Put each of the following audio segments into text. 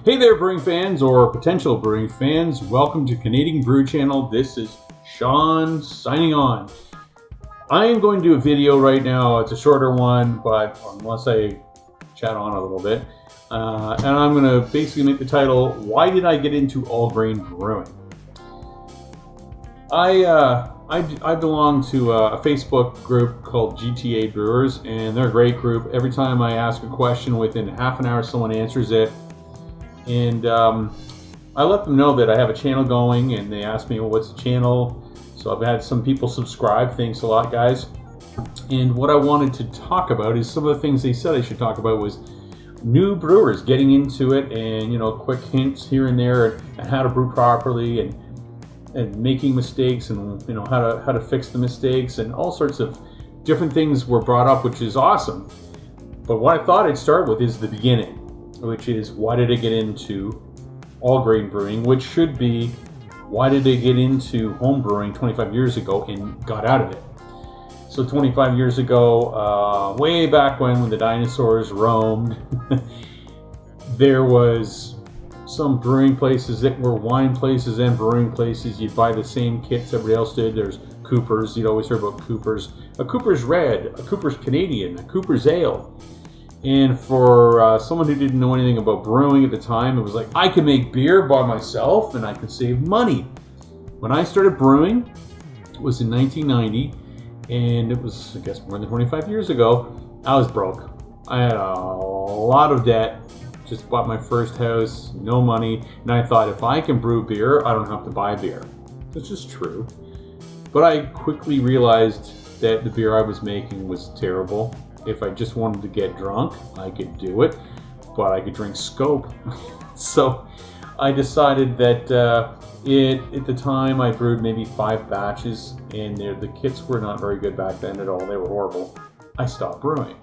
Hey there, brewing fans or potential brewing fans. Welcome to Canadian Brew Channel. This is Sean signing on. I am going to do a video right now. It's a shorter one, but unless I chat on a little bit. And I'm going to basically make the title, Why Did I Get Into All Grain Brewing? I belong to a Facebook group called GTA Brewers, and they're a great group. Every time I ask a question, within half an hour someone answers it. And I let them know that I have a channel going, and they asked me, well, what's the channel? So I've had some people subscribe. Thanks a lot, guys. And what I wanted to talk about is some of the things they said I should talk about was new brewers getting into it, and quick hints here and there and how to brew properly, and making mistakes, and how to fix the mistakes, and all sorts of different things were brought up, which is awesome. But what I thought I'd start with is the beginning, which is why did I get into all grain brewing, which should be why did I get into home brewing 25 years ago and got out of it. So 25 years ago, way back when the dinosaurs roamed, there was some brewing places that were wine places and brewing places. You'd buy the same kits everybody else did. There's Coopers. You'd always hear about Coopers. A Cooper's Red, a Cooper's Canadian, a Cooper's Ale. And for someone who didn't know anything about brewing at the time, it was like, I can make beer by myself and I could save money. When I started brewing, it was in 1990, and it was, I guess, more than 25 years ago. I was broke. I had a lot of debt, just bought my first house, no money, and I thought, if I can brew beer, I don't have to buy beer. Which is true. But I quickly realized that the beer I was making was terrible. If I just wanted to get drunk, I could do it, but I could drink Scope. So I decided that at the time I brewed maybe 5 batches, and the kits were not very good back then at all. They were horrible. I stopped brewing.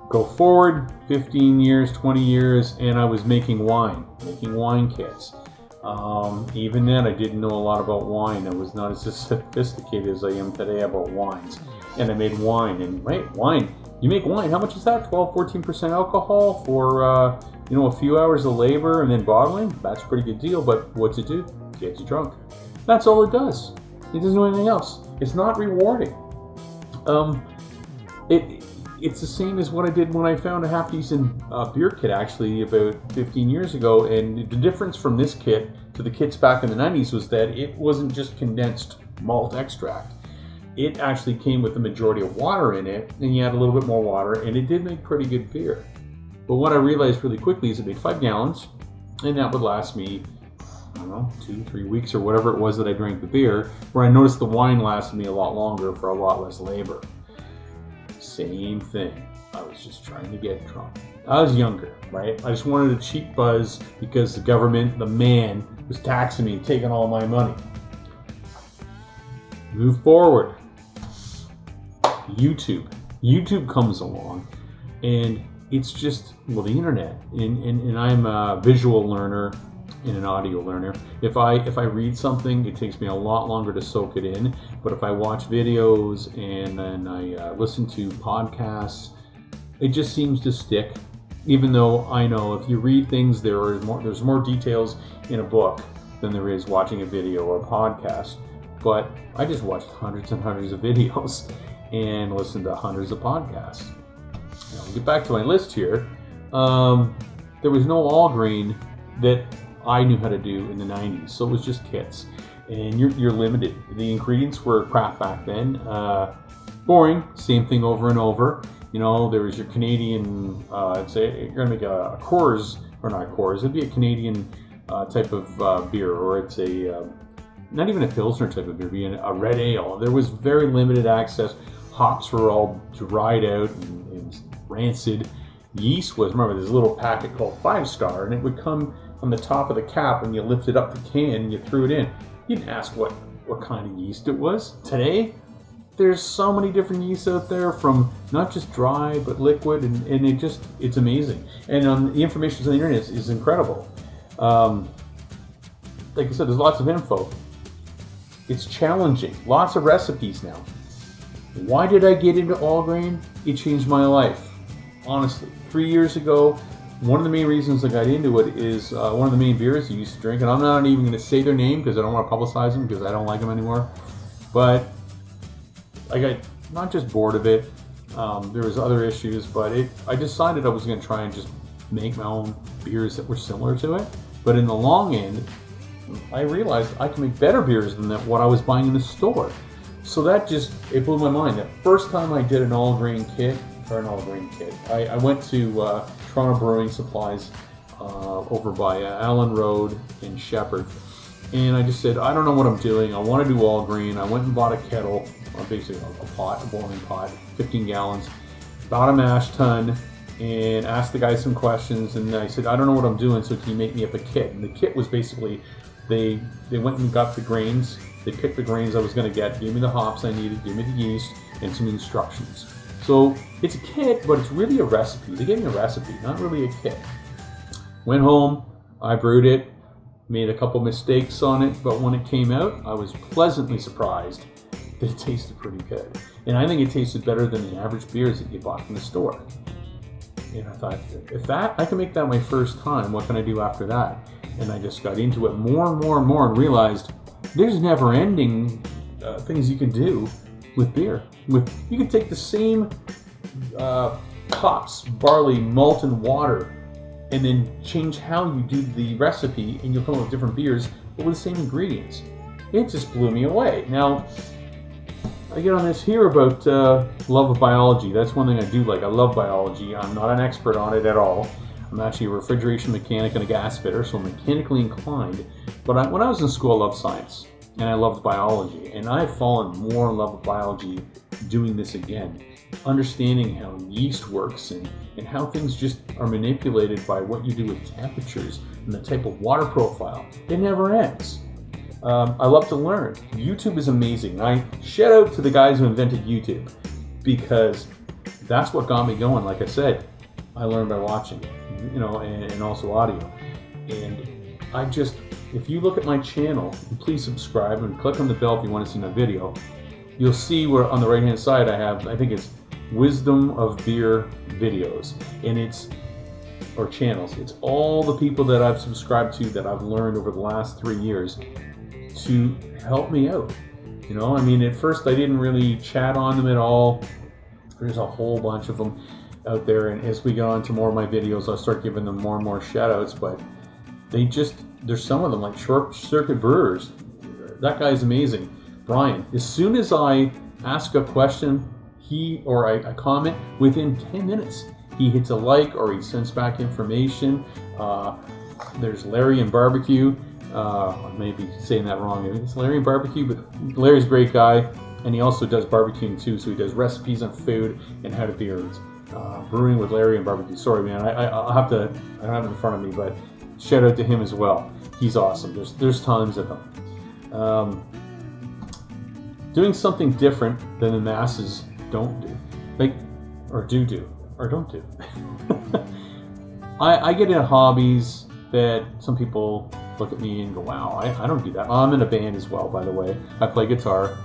Go forward 15 years, 20 years, and I was making wine kits. Even then, I didn't know a lot about wine. I was not as sophisticated as I am today about wines. And I made wine, and wine. You make wine, how much is that? 12-14% alcohol for a few hours of labor and then bottling? That's a pretty good deal, but what's it do? Gets you drunk. That's all it does. It doesn't do anything else. It's not rewarding. It's the same as what I did when I found a half-decent beer kit, actually, about 15 years ago. And the difference from this kit to the kits back in the 90s was that it wasn't just condensed malt extract. It actually came with the majority of water in it, and you add a little bit more water, and it did make pretty good beer. But what I realized really quickly is it made 5 gallons, and that would last me, 2-3 weeks or whatever it was that I drank the beer, where I noticed the wine lasted me a lot longer for a lot less labor. Same thing. I was just trying to get drunk. I was younger, right? I just wanted a cheap buzz because the government, the man, was taxing me, taking all my money. Move forward. YouTube comes along, and it's just, the internet. And I'm a visual learner and an audio learner. If I read something, it takes me a lot longer to soak it in. But if I watch videos and then I listen to podcasts, it just seems to stick. Even though I know if you read things, there's more details in a book than there is watching a video or a podcast. But I just watched hundreds and hundreds of videos and listened to hundreds of podcasts. Now, I'll get back to my list here. There was no all grain that I knew how to do in the 90s, so it was just kits. And you're limited. The ingredients were crap back then. Boring, same thing over and over. There was your Canadian, I'd say you're going to make a Coors, or not Coors, it'd be a Canadian type of beer, or it's not even a Pilsner type of beer, being a red ale. There was very limited access. Hops were all dried out and rancid. Yeast was, remember, there's a little packet called 5-Star, and it would come on the top of the cap when you lifted up the can and you threw it in. You didn't ask what kind of yeast it was. Today, there's so many different yeasts out there, from not just dry, but liquid, and it's amazing. And the information on the internet is incredible. Like I said, there's lots of info. It's challenging. Lots of recipes now. Why did I get into all grain? It changed my life. Honestly, 3 years ago, one of the main reasons I got into it is one of the main beers I used to drink, and I'm not even going to say their name because I don't want to publicize them because I don't like them anymore. But I got not just bored of it. There was other issues, but I decided I was going to try and just make my own beers that were similar to it. But in the long end, I realized I can make better beers than what I was buying in the store. So it blew my mind. The first time I did an all-grain kit, I went to Toronto Brewing Supplies over by Allen Road in Shepherd. And I just said, I don't know what I'm doing. I want to do all grain. I went and bought a kettle, basically a boiling pot, 15 gallons, bought a mash tun, and asked the guy some questions. And I said, I don't know what I'm doing, so can you make me up a kit? And the kit was basically, they went and got the grains. They picked the grains I was going to get, gave me the hops I needed, gave me the yeast, and some instructions. So it's a kit, but it's really a recipe. They gave me a recipe, not really a kit. Went home, I brewed it, made a couple mistakes on it, but when it came out, I was pleasantly surprised that it tasted pretty good. And I think it tasted better than the average beers that you bought from the store. And I thought, if I can make that my first time, what can I do after that? And I just got into it more and more and more and realized there's never-ending things you can do with beer. You can take the same hops, barley, malt, and water, and then change how you do the recipe, and you'll come up with different beers, but with the same ingredients. It just blew me away. Now, I get on this here about love of biology. That's one thing I do like. I love biology. I'm not an expert on it at all. I'm actually a refrigeration mechanic and a gas fitter, so I'm mechanically inclined. But when I was in school, I loved science, and I loved biology. And I've fallen more in love with biology doing this again. Understanding how yeast works and how things just are manipulated by what you do with temperatures and the type of water profile. It never ends. I love to learn. YouTube is amazing. I shout out to the guys who invented YouTube because that's what got me going. Like I said, I learned by watching, and also audio. And if you look at my channel, please subscribe and click on the bell if you want to see my video. You'll see where on the right hand side I think it's Wisdom of Beer videos, or channels. It's all the people that I've subscribed to that I've learned over the last 3 years to help me out. At first I didn't really chat on them at all. There's a whole bunch of them out there, and as we get on to more of my videos, I'll start giving them more and more shout outs, but there's some of them like Short Circuit Brewers. That guy's amazing. Brian, as soon as I ask a question, I comment, within 10 minutes, he hits a like or he sends back information. There's Larry and Barbecue. I may be saying that wrong. It's Larry and Barbecue, but Larry's a great guy, and he also does barbecuing too, so he does recipes on food and how to beers. Brewing with Larry and Barbecue. Sorry, man, I don't have it in front of me, but shout out to him as well. He's awesome. There's tons of them. Doing something different than the masses don't do, or don't do. I get into hobbies that some people look at me and go, wow, I don't do that. I'm in a band as well, by the way. I play guitar,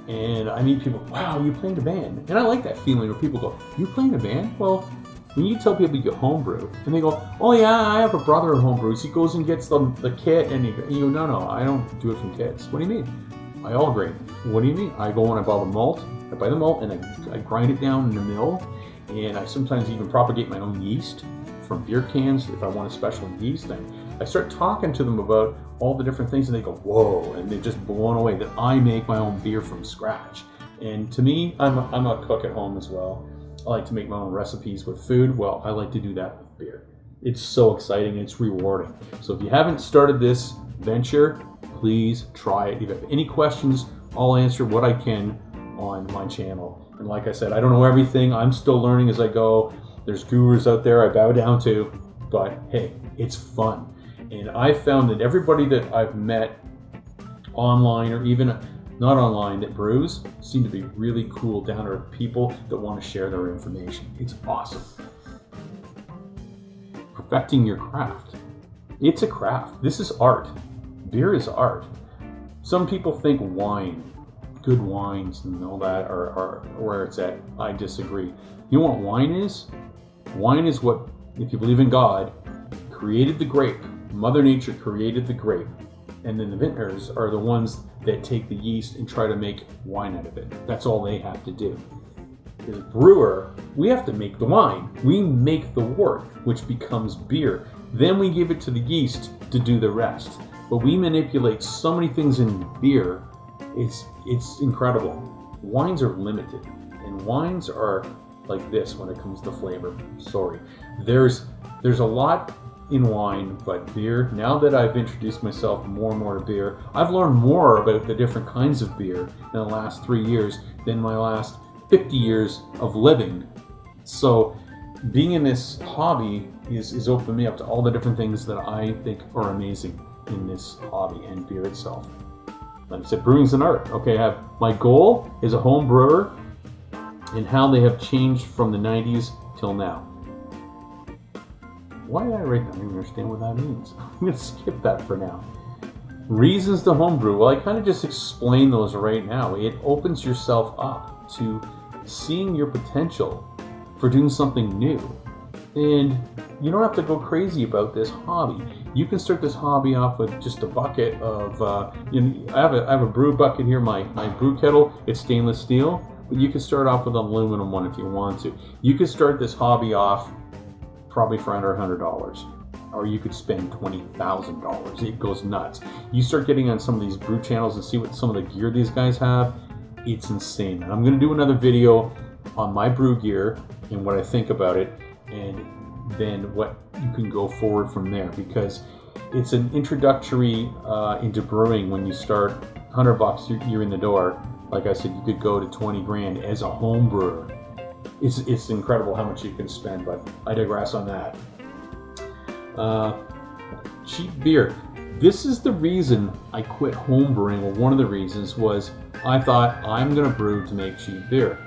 and I meet people, wow, you play in a band? And I like that feeling where people go, you play in a band? Well, when you tell people you homebrew, and they go, oh yeah, I have a brother who homebrews. He goes and gets the kit, and you go, no, I don't do it from kits. What do you mean? I all grain. What do you mean? I go and I buy the malt, and I grind it down in the mill, and I sometimes even propagate my own yeast from beer cans if I want a special yeast. And I start talking to them about all the different things, and they go, whoa, and they're just blown away that I make my own beer from scratch. And to me, I'm a cook at home as well. I like to make my own recipes with food. Well, I like to do that with beer. It's so exciting, it's rewarding. So if you haven't started this venture, please try it. If you have any questions, I'll answer what I can on my channel. And like I said, I don't know everything. I'm still learning as I go. There's gurus out there I bow down to, but hey, it's fun. And I found that everybody that I've met online or even not online that brews seem to be really cool, down-to-earth people that want to share their information. It's awesome. Perfecting your craft. It's a craft. This is art. Beer is art. Some people think wine, good wines and all that are where it's at. I disagree. You know what wine is? Wine is what if you believe in God, created the grape. Mother Nature created the grape. And then the vintners are the ones that take the yeast and try to make wine out of it. That's all they have to do. As a brewer, we have to make the wine. We make the wort, which becomes beer. Then we give it to the yeast to do the rest. But we manipulate so many things in beer, it's incredible. Wines are limited, and wines are like this when it comes to flavor. Sorry. There's a lot in wine, but beer, now that I've introduced myself more and more to beer, I've learned more about the different kinds of beer in the last 3 years than my last 50 years of living. So being in this hobby is opened me up to all the different things that I think are amazing in this hobby and beer itself. Like I said, brewing's an art. Okay, my goal is a home brewer and how they have changed from the 90s till now. Why did I write that? I don't even understand what that means. I'm going to skip that for now. Reasons to homebrew. Well, I kind of just explained those right now. It opens yourself up to seeing your potential for doing something new. And you don't have to go crazy about this hobby. You can start this hobby off with just a bucket of, I have a brew bucket here, my brew kettle. It's stainless steel, but you can start off with an aluminum one if you want to. You can start this hobby off probably for under $100, or you could spend $20,000. It goes nuts. You start getting on some of these brew channels and see what some of the gear these guys have. It's insane. And I'm going to do another video on my brew gear and what I think about it, and then what you can go forward from there, because it's an introductory into brewing. When you start $100, you're in the door. Like I said, you could go to 20 grand as a home brewer. It's incredible how much you can spend, but I digress on that. Cheap beer. This is the reason I quit home brewing. Well, one of the reasons was I thought I'm going to brew to make cheap beer.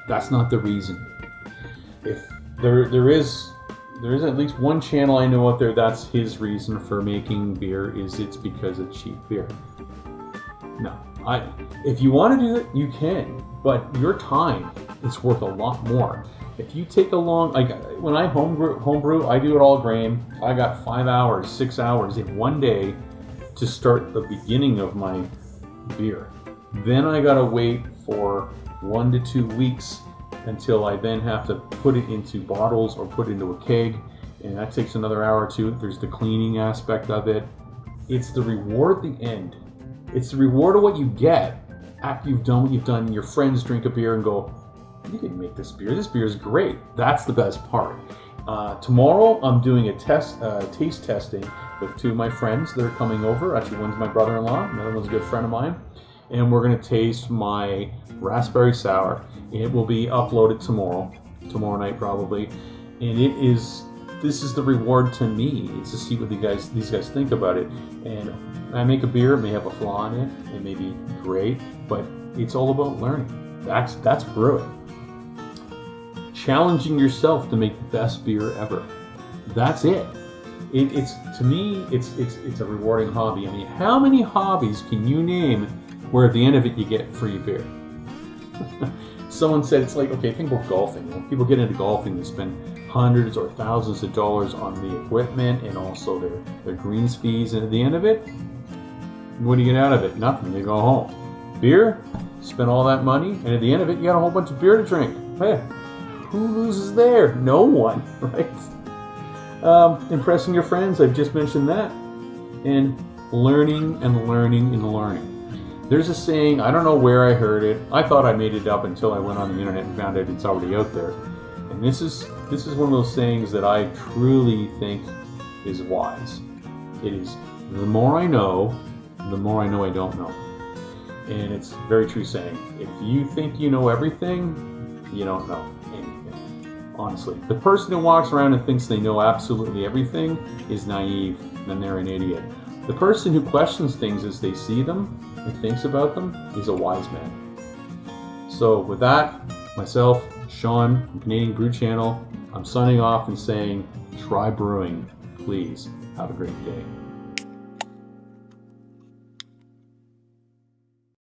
That's not the reason. If there is at least one channel I know out there that's his reason for making beer is it's because of cheap beer. No, if you want to do it, you can, but your time is worth a lot more. If you take when I homebrew, I do it all grain. I got 5 hours, 6 hours in one day to start the beginning of my beer. Then I gotta wait for 1 to 2 weeks until I then have to put it into bottles or put it into a keg, and that takes another hour or two. There's the cleaning aspect of it. It's the reward at the end. It's the reward of what you get after you've done what you've done. Your friends drink a beer and go, "You didn't make this beer. This beer is great." That's the best part. Tomorrow I'm doing a taste testing with 2 of my friends that are coming over. Actually, one's my brother-in-law, another one's a good friend of mine. And we're going to taste my raspberry sour. It will be uploaded tomorrow night probably. And this is the reward to me, is to see what these guys think about it. And I make a beer, it may have a flaw in it, it may be great, but it's all about learning. That's brewing. Challenging yourself to make the best beer ever. That's it. It's to me, it's a rewarding hobby. I mean, how many hobbies can you name where at the end of it you get free beer? Someone said it's like, okay, think about golfing. When people get into golfing, they spend hundreds or thousands of dollars on the equipment and also their greens fees, and at the end of it, what do you get out of it? Nothing. You go home. Beer, spend all that money, and at the end of it, you got a whole bunch of beer to drink. Hey, who loses there? No one, right? Impressing your friends, I've just mentioned that. And learning and learning and learning. There's a saying, I don't know where I heard it. I thought I made it up until I went on the internet and found out it's already out there. And this is one of those sayings that I truly think is wise. It is, the more I know I don't know. And it's a very true saying. If you think you know everything, you don't know anything. Honestly. The person who walks around and thinks they know absolutely everything is naive, and they're an idiot. The person who questions things as they see them and thinks about them is a wise man. So with that, myself, Sean from Canadian Brew Channel, I'm signing off and saying, try brewing. Please have a great day.